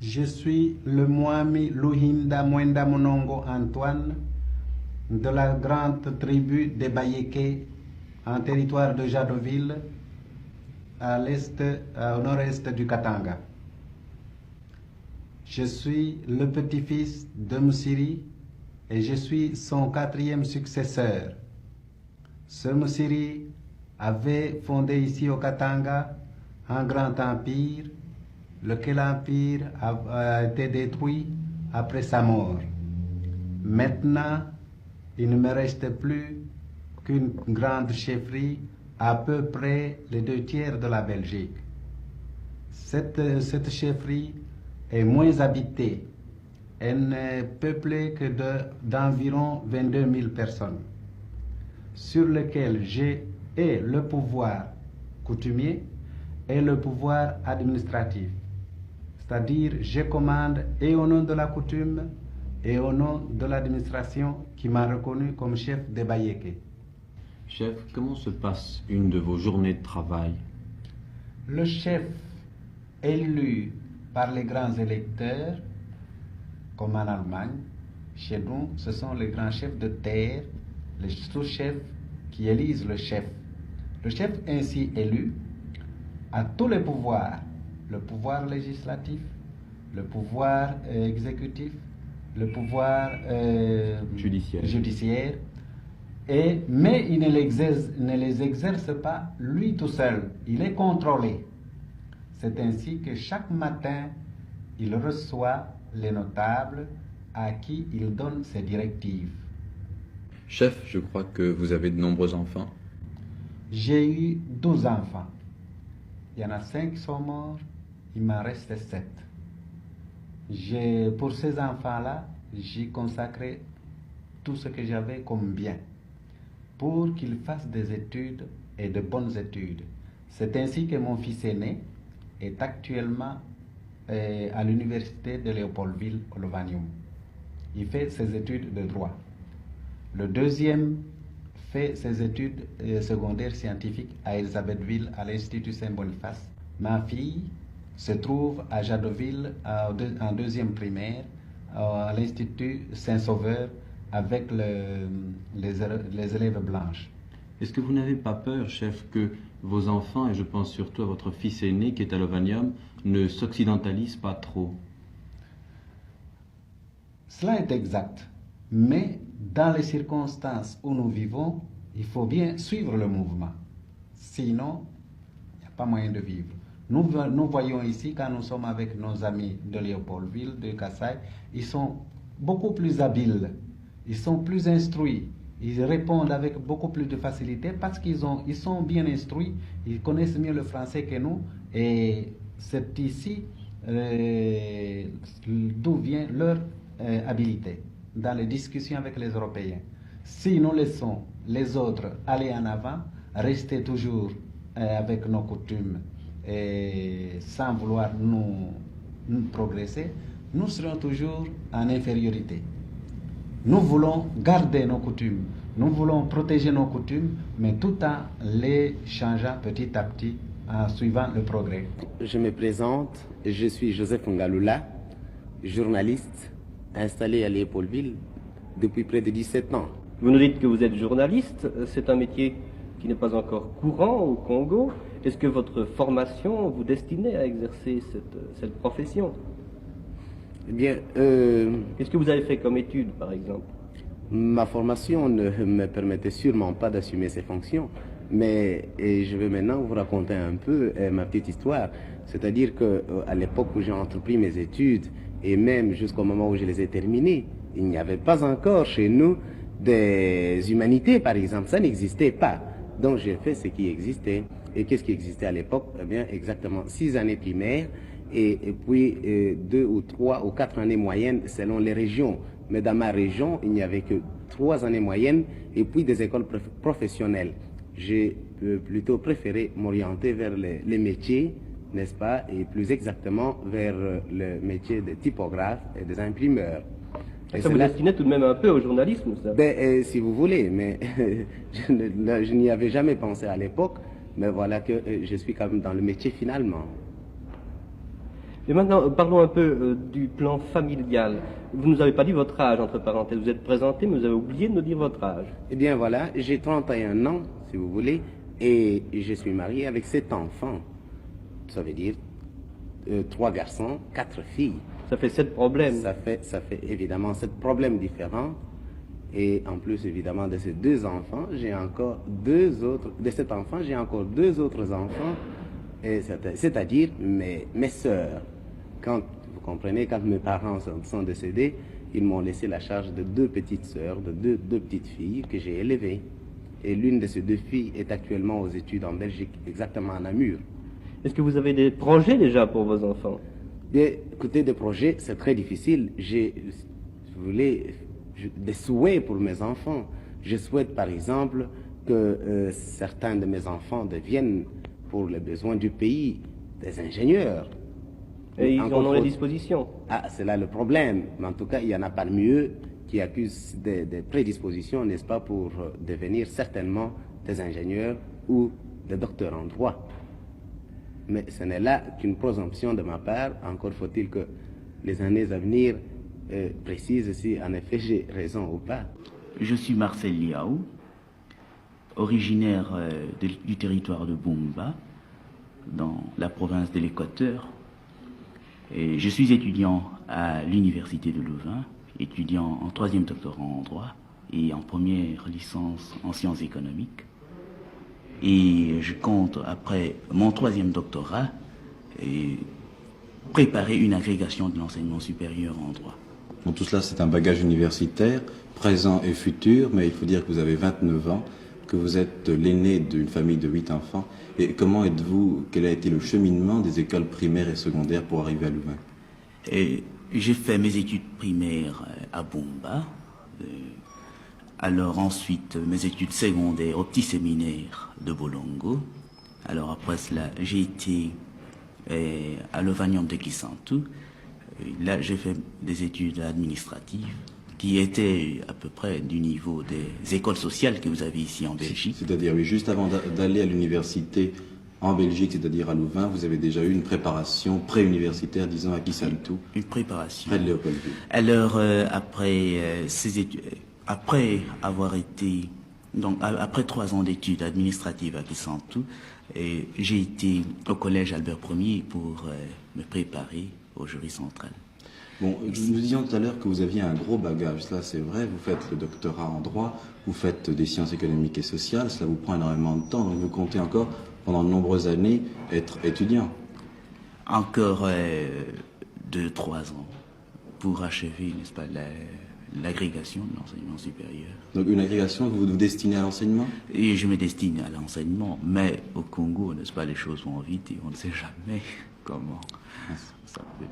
Je suis le Mwami Luhinda Mwenda Monongo Antoine de la grande tribu des Bayéké en territoire de Jadoville au nord-est du Katanga. Je suis le petit-fils de Msiri et je suis son 4e successeur. Ce Msiri avait fondé ici au Katanga un grand empire, lequel empire a été détruit après sa mort. Maintenant, il ne me reste plus qu'une grande chefferie, à peu près les 2/3 de la Belgique. Cette chefferie est moins habitée. Elle n'est peuplée que d'environ 22 000 personnes, sur lesquelles j'ai le pouvoir coutumier et le pouvoir administratif. C'est-à-dire, je commande et au nom de la coutume et au nom de l'administration qui m'a reconnu comme chef des Bayéké. Chef, comment se passe une de vos journées de travail? Le chef élu par les grands électeurs, comme en Allemagne, chez nous, ce sont les grands chefs de terre, les sous-chefs qui élisent le chef. Le chef ainsi élu a tous les pouvoirs, le pouvoir législatif, le pouvoir exécutif, le pouvoir judiciaire, mais il ne les exerce pas lui tout seul, il est contrôlé. C'est ainsi que chaque matin, il reçoit les notables à qui il donne ses directives. Chef, je crois que vous avez de nombreux enfants. J'ai eu 12 enfants. Il y en a 5 qui sont morts, il m'en reste 7. Pour ces enfants-là, j'ai consacré tout ce que j'avais comme bien pour qu'ils fassent des études et de bonnes études. C'est ainsi que mon fils aîné est actuellement à l'université de Léopoldville au Lovanium. Il fait ses études de droit. Le deuxième fait ses études secondaires scientifiques à Elisabethville, à l'Institut Saint-Boniface. Ma fille se trouve à Jadoville en 2e primaire, à l'Institut Saint-Sauveur, avec les élèves blanches. Est-ce que vous n'avez pas peur, chef, que vos enfants, et je pense surtout à votre fils aîné qui est à Lovanium, ne s'occidentalisent pas trop? Cela est exact, mais dans les circonstances où nous vivons, il faut bien suivre le mouvement. Sinon, il n'y a pas moyen de vivre. Nous voyons ici, quand nous sommes avec nos amis de Léopoldville, de Kassai, ils sont beaucoup plus habiles, ils sont plus instruits, ils répondent avec beaucoup plus de facilité parce qu'ils sont bien instruits, ils connaissent mieux le français que nous, et c'est ici d'où vient leur habilité dans les discussions avec les Européens. Si nous laissons les autres aller en avant, rester toujours avec nos coutumes et sans vouloir nous progresser, nous serons toujours en infériorité. Nous voulons garder nos coutumes, nous voulons protéger nos coutumes, mais tout en les changeant petit à petit en suivant le progrès. Je me présente, je suis Joseph Ngalula, journaliste installé à Léopoldville depuis près de 17 ans. Vous nous dites que vous êtes journaliste, c'est un métier qui n'est pas encore courant au Congo. Est-ce que votre formation vous destinait à exercer cette profession? Eh bien, qu'est-ce que vous avez fait comme études, par exemple? Ma formation ne me permettait sûrement pas d'assumer ces fonctions, mais je vais maintenant vous raconter un peu ma petite histoire. C'est-à-dire qu'à l'époque où j'ai entrepris mes études, et même jusqu'au moment où je les ai terminées, il n'y avait pas encore chez nous des humanités, par exemple. Ça n'existait pas. Donc j'ai fait ce qui existait. Et qu'est-ce qui existait à l'époque? Eh bien, exactement 6 années primaires et puis 2 ou 3 ou 4 années moyennes selon les régions. Mais dans ma région, il n'y avait que 3 années moyennes et puis des écoles professionnelles. J'ai plutôt préféré m'orienter vers les métiers, n'est-ce pas, et plus exactement vers le métier de typographe et des imprimeurs. Et ça vous destinait tout de même un peu au journalisme, ça? Si vous voulez, mais je n'y avais jamais pensé à l'époque, mais voilà que je suis quand même dans le métier finalement. Et maintenant, parlons un peu du plan familial. Vous ne nous avez pas dit votre âge, entre parenthèses. Vous êtes présenté, mais vous avez oublié de nous dire votre âge. Eh bien voilà, j'ai 31 ans, si vous voulez, et je suis marié avec 7 enfants. Ça veut dire 3 garçons, 4 filles. Ça fait 7 problèmes. Ça fait évidemment 7 problèmes différents. Et en plus, évidemment, de ces 2 enfants, j'ai encore 2 autres. De cet enfant, j'ai encore 2 autres enfants, c'est-à-dire mes sœurs. Quand, vous comprenez, quand mes parents sont décédés, ils m'ont laissé la charge de 2 petites sœurs, de deux petites filles que j'ai élevées. Et l'une de ces 2 filles est actuellement aux études en Belgique, exactement à Namur. Est-ce que vous avez des projets déjà pour vos enfants? Bien, écoutez, des projets, c'est très difficile. J'ai, si vous voulez, des souhaits pour mes enfants. Je souhaite, par exemple, que certains de mes enfants deviennent, pour les besoins du pays, des ingénieurs. Et ils en ont les dispositions. Ah, c'est là le problème. Mais en tout cas, il n'y en a pas mieux qui accusent des prédispositions, n'est-ce pas, pour devenir certainement des ingénieurs ou des docteurs en droit. Mais ce n'est là qu'une présomption de ma part. Encore faut-il que les années à venir précisent si en effet j'ai raison ou pas. Je suis Marcel Liaou, originaire du territoire de Bumba, dans la province de l'Équateur. Et je suis étudiant à l'université de Louvain, étudiant en 3e doctorat en droit et en première licence en sciences économiques. Et je compte, après mon 3e doctorat, préparer une agrégation de l'enseignement supérieur en droit. Bon, tout cela, c'est un bagage universitaire, présent et futur, mais il faut dire que vous avez 29 ans, que vous êtes l'aîné d'une famille de 8 enfants. Et comment êtes-vous, quel a été le cheminement des écoles primaires et secondaires pour arriver à Louvain? J'ai fait mes études primaires à Bumba. Alors ensuite, mes études secondaires au petit séminaire de Bolongo. Alors après cela, j'ai été à l'Ovanium de Kisantu. Là, j'ai fait des études administratives qui étaient à peu près du niveau des écoles sociales que vous avez ici en Belgique. C'est-à-dire, oui, juste avant d'aller à l'université en Belgique, c'est-à-dire à Louvain, vous avez déjà eu une préparation pré-universitaire, disons, à Kisantu. Une préparation. Près de Léopoldville. Alors, après ces études, après avoir été, donc après 3 ans d'études administratives à Kisantu, j'ai été au collège Albert Ier pour me préparer au jury central. Bon, nous disions tout à l'heure que vous aviez un gros bagage, cela c'est vrai, vous faites le doctorat en droit, vous faites des sciences économiques et sociales, cela vous prend énormément de temps, donc vous comptez encore, pendant de nombreuses années, être étudiant. Encore 2-3 ans pour achever, n'est-ce pas, l'agrégation de l'enseignement supérieur. Donc une agrégation que vous vous destinez à l'enseignement? Et je me destine à l'enseignement, mais au Congo, n'est-ce pas, les choses vont vite et on ne sait jamais comment ça peut.